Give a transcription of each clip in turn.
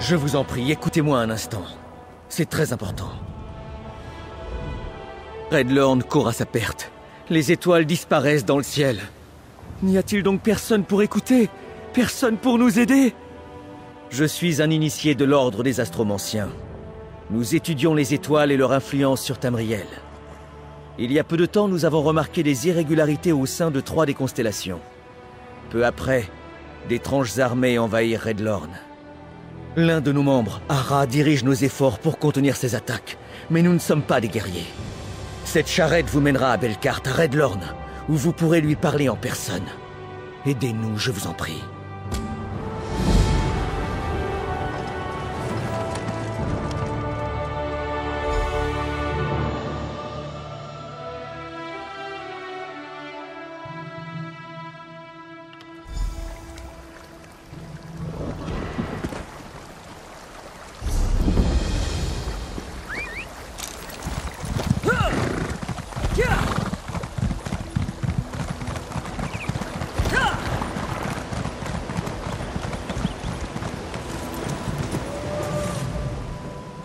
Je vous en prie, écoutez-moi un instant. C'est très important. Redlorn court à sa perte. Les étoiles disparaissent dans le ciel. N'y a-t-il donc personne pour écouter? Personne pour nous aider? Je suis un initié de l'ordre des astromanciens. Nous étudions les étoiles et leur influence sur Tamriel. Il y a peu de temps, nous avons remarqué des irrégularités au sein de 3 des constellations. Peu après, d'étranges armées envahirent Redlorn. L'un de nos membres, Ara, dirige nos efforts pour contenir ces attaques, mais nous ne sommes pas des guerriers. Cette charrette vous mènera à Belkart, à Redlorn, où vous pourrez lui parler en personne. Aidez-nous, je vous en prie.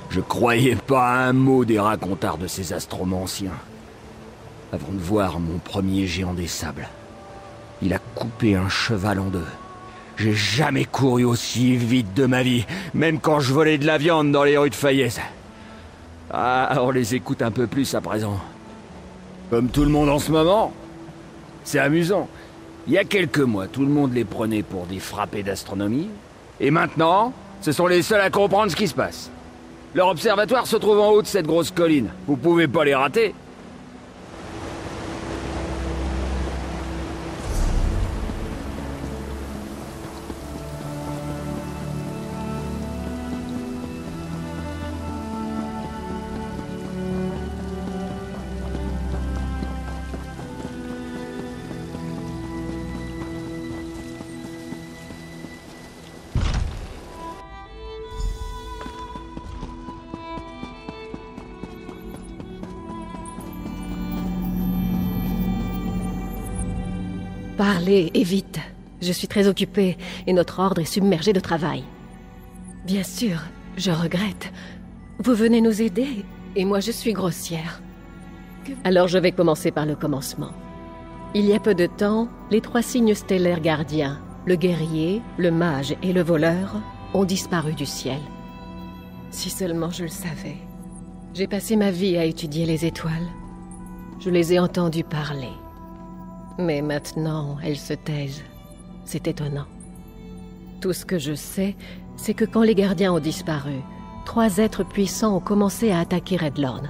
Je croyais pas à un mot des racontards de ces astromanciens. Avant de voir mon premier géant des sables, il a coupé un cheval en 2. J'ai jamais couru aussi vite de ma vie, même quand je volais de la viande dans les rues de Fayez. Ah, on les écoute un peu plus à présent. Comme tout le monde en ce moment. C'est amusant. Il y a quelques mois, tout le monde les prenait pour des frappés d'astronomie. Et maintenant, ce sont les seuls à comprendre ce qui se passe. Leur observatoire se trouve en haut de cette grosse colline. Vous pouvez pas les rater. Parlez, et vite. Je suis très occupée, et notre ordre est submergé de travail. Bien sûr, je regrette. Vous venez nous aider, et moi je suis grossière. Alors je vais commencer par le commencement. Il y a peu de temps, les 3 signes stellaires gardiens, le guerrier, le mage et le voleur, ont disparu du ciel. Si seulement je le savais. J'ai passé ma vie à étudier les étoiles. Je les ai entendues parler. Mais maintenant, elles se taisent. C'est étonnant. Tout ce que je sais, c'est que quand les gardiens ont disparu, 3 êtres puissants ont commencé à attaquer Redlorn.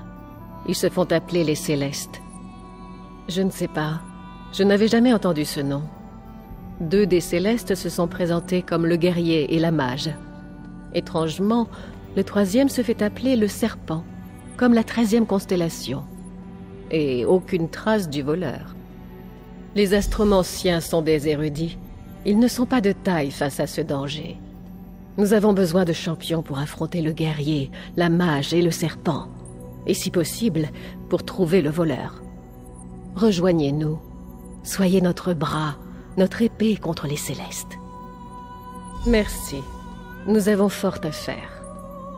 Ils se font appeler les Célestes. Je ne sais pas. Je n'avais jamais entendu ce nom. 2 des Célestes se sont présentés comme le guerrier et la mage. Étrangement, le 3e se fait appeler le Serpent, comme la 13e constellation. Et aucune trace du voleur. Les astromanciens sont des érudits. Ils ne sont pas de taille face à ce danger. Nous avons besoin de champions pour affronter le guerrier, la mage et le serpent. Et si possible, pour trouver le voleur. Rejoignez-nous. Soyez notre bras, notre épée contre les Célestes. Merci. Nous avons fort à faire.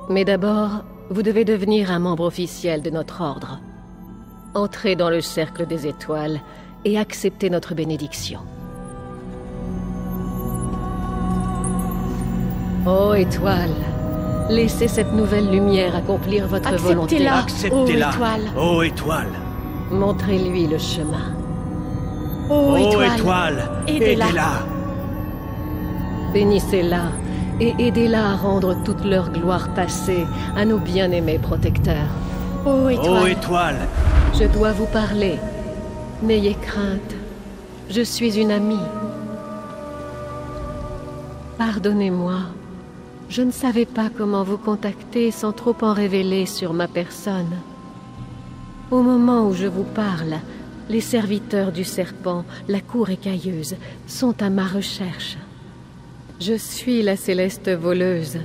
Mais d'abord, vous devez devenir un membre officiel de notre ordre. Entrez dans le cercle des étoiles et acceptez notre bénédiction. Ô étoile, laissez cette nouvelle lumière accomplir votre volonté. Acceptez-la, ô étoile. Montrez-lui le chemin. Ô étoile, aidez-la. Bénissez-la et aidez-la à rendre toute leur gloire passée à nos bien-aimés protecteurs. Ô étoile, je dois vous parler. N'ayez crainte, je suis une amie. Pardonnez-moi, je ne savais pas comment vous contacter sans trop en révéler sur ma personne. Au moment où je vous parle, les serviteurs du serpent, la cour écailleuse, sont à ma recherche. Je suis la céleste voleuse.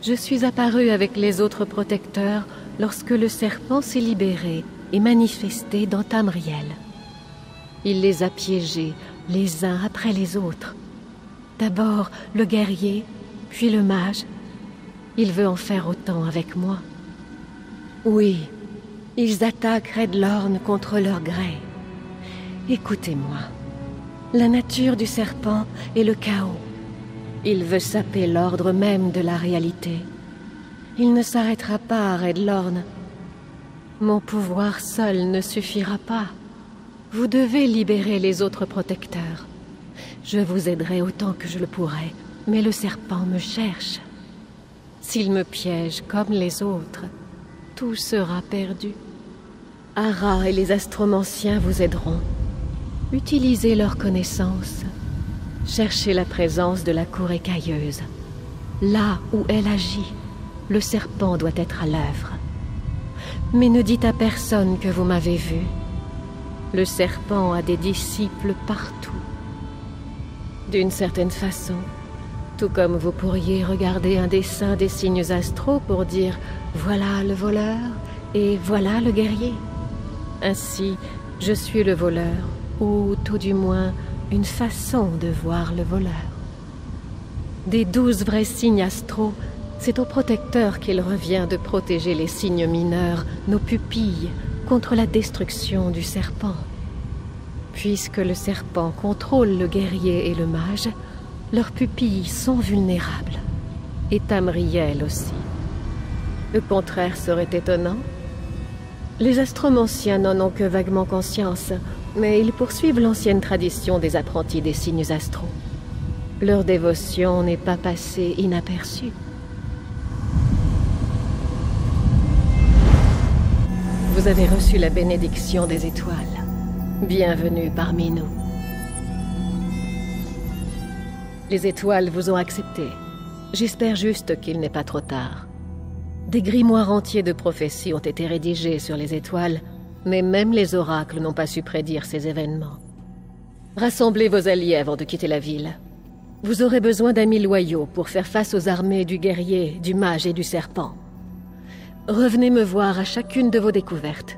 Je suis apparue avec les autres protecteurs lorsque le serpent s'est libéré et manifesté dans Tamriel. Il les a piégés, les uns après les autres. D'abord le guerrier, puis le mage, Il veut en faire autant avec moi. Oui, ils attaquent Redlorn contre leur gré. Écoutez-moi. La nature du serpent est le chaos. Il veut saper l'ordre même de la réalité. Il ne s'arrêtera pas à Redlorn. Mon pouvoir seul ne suffira pas. Vous devez libérer les autres protecteurs. Je vous aiderai autant que je le pourrai, mais le serpent me cherche. S'il me piège comme les autres, tout sera perdu. Ara et les astromanciens vous aideront. Utilisez leurs connaissances. Cherchez la présence de la cour écailleuse. Là où elle agit, le serpent doit être à l'œuvre. Mais ne dites à personne que vous m'avez vu. Le serpent a des disciples partout. D'une certaine façon, tout comme vous pourriez regarder un dessin des signes astraux pour dire « voilà le voleur » et « voilà le guerrier ». Ainsi, je suis le voleur, ou tout du moins, une façon de voir le voleur. Des 12 vrais signes astraux, c'est au protecteur qu'il revient de protéger les signes mineurs, nos pupilles, contre la destruction du serpent. Puisque le serpent contrôle le guerrier et le mage, leurs pupilles sont vulnérables. Et Tamriel aussi. Le contraire serait étonnant. Les astromanciens n'en ont que vaguement conscience, mais ils poursuivent l'ancienne tradition des apprentis des signes astraux. Leur dévotion n'est pas passée inaperçue. Vous avez reçu la bénédiction des étoiles. Bienvenue parmi nous. Les étoiles vous ont accepté. J'espère juste qu'il n'est pas trop tard. Des grimoires entiers de prophéties ont été rédigés sur les étoiles, mais même les oracles n'ont pas su prédire ces événements. Rassemblez vos alliés avant de quitter la ville. Vous aurez besoin d'amis loyaux pour faire face aux armées du guerrier, du mage et du serpent. Revenez me voir à chacune de vos découvertes.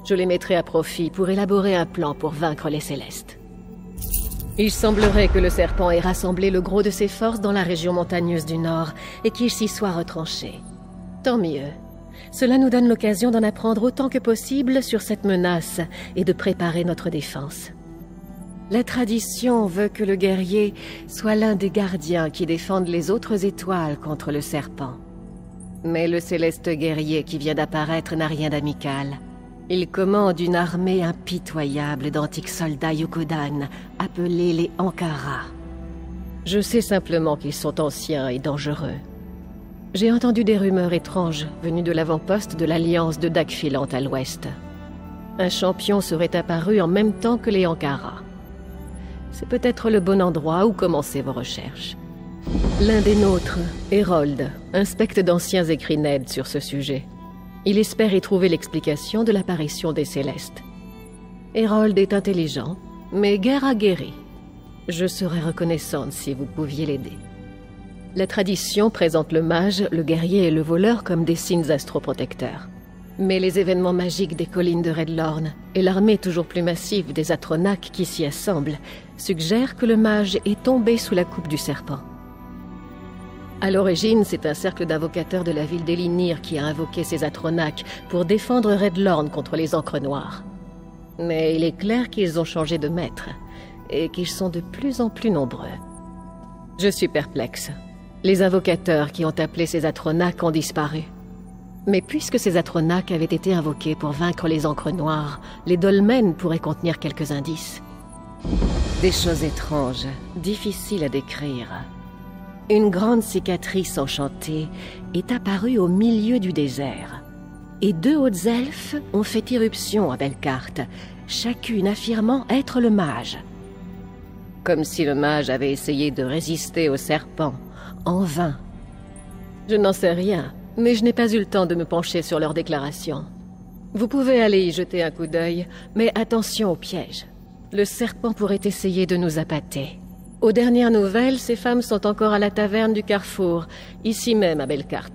Je les mettrai à profit pour élaborer un plan pour vaincre les Célestes. Il semblerait que le serpent ait rassemblé le gros de ses forces dans la région montagneuse du Nord et qu'il s'y soit retranché. Tant mieux. Cela nous donne l'occasion d'en apprendre autant que possible sur cette menace et de préparer notre défense. La tradition veut que le guerrier soit l'un des gardiens qui défendent les autres étoiles contre le serpent. Mais le céleste guerrier qui vient d'apparaître n'a rien d'amical. Il commande une armée impitoyable d'antiques soldats Yokodan, appelés les Ankara. Je sais simplement qu'ils sont anciens et dangereux. J'ai entendu des rumeurs étranges venues de l'avant-poste de l'Alliance de Dagfilant à l'ouest. Un champion serait apparu en même temps que les Ankara. C'est peut-être le bon endroit où commencer vos recherches. L'un des nôtres, Hérold, inspecte d'anciens écrits Ned sur ce sujet. Il espère y trouver l'explication de l'apparition des Célestes. Hérold est intelligent, mais guère aguerri. Je serais reconnaissante si vous pouviez l'aider. La tradition présente le mage, le guerrier et le voleur comme des signes astroprotecteurs. Mais les événements magiques des collines de Redlorn et l'armée toujours plus massive des Atronach qui s'y assemblent suggèrent que le mage est tombé sous la coupe du serpent. À l'origine, c'est un cercle d'invocateurs de la ville d'Elinir qui a invoqué ces Atronach pour défendre Redlorn contre les Ancres Noires. Mais il est clair qu'ils ont changé de maître, et qu'ils sont de plus en plus nombreux. Je suis perplexe. Les invocateurs qui ont appelé ces Atronach ont disparu. Mais puisque ces Atronach avaient été invoqués pour vaincre les Ancres Noires, les dolmens pourraient contenir quelques indices. Des choses étranges, difficiles à décrire. Une grande cicatrice enchantée est apparue au milieu du désert. Et 2 hautes elfes ont fait irruption à Belkart, chacune affirmant être le mage. Comme si le mage avait essayé de résister au serpent, en vain. Je n'en sais rien, mais je n'ai pas eu le temps de me pencher sur leurs déclarations. Vous pouvez aller y jeter un coup d'œil, mais attention aux pièges. Le serpent pourrait essayer de nous appâter. Aux dernières nouvelles, ces femmes sont encore à la taverne du Carrefour, ici même à Belkart.